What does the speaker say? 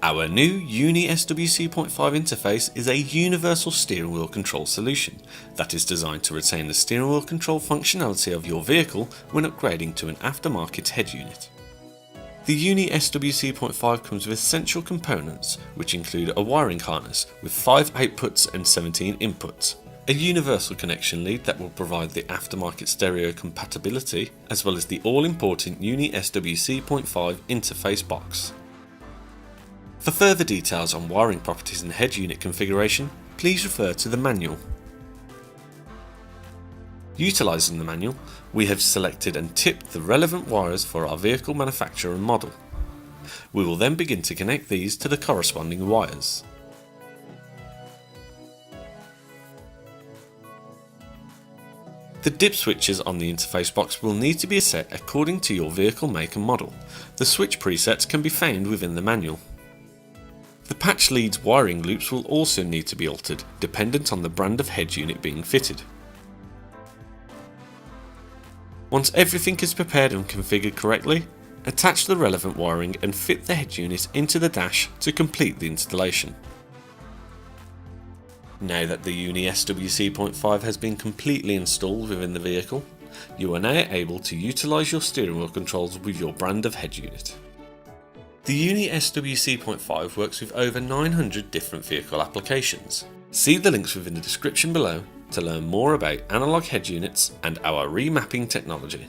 Our new UNI-SWC.5 interface is a universal steering wheel control solution that is designed to retain the steering wheel control functionality of your vehicle when upgrading to an aftermarket head unit. The UNI-SWC.5 comes with essential components which include a wiring harness with 5 outputs and 17 inputs, a universal connection lead that will provide the aftermarket stereo compatibility, as well as the all-important UNI-SWC.5 interface box. For further details on wiring properties and head unit configuration, please refer to the manual. Utilising the manual, we have selected and tipped the relevant wires for our vehicle manufacturer and model. We will then begin to connect these to the corresponding wires. The dip switches on the interface box will need to be set according to your vehicle make and model. The switch presets can be found within the manual. The patch lead's wiring loops will also need to be altered, dependent on the brand of head unit being fitted. Once everything is prepared and configured correctly, attach the relevant wiring and fit the head unit into the dash to complete the installation. Now that the UNI-SWC.5 has been completely installed within the vehicle, you are now able to utilise your steering wheel controls with your brand of head unit. The UNI-SWC.5 works with over 900 different vehicle applications. See the links within the description below to learn more about analog head units and our remapping technology.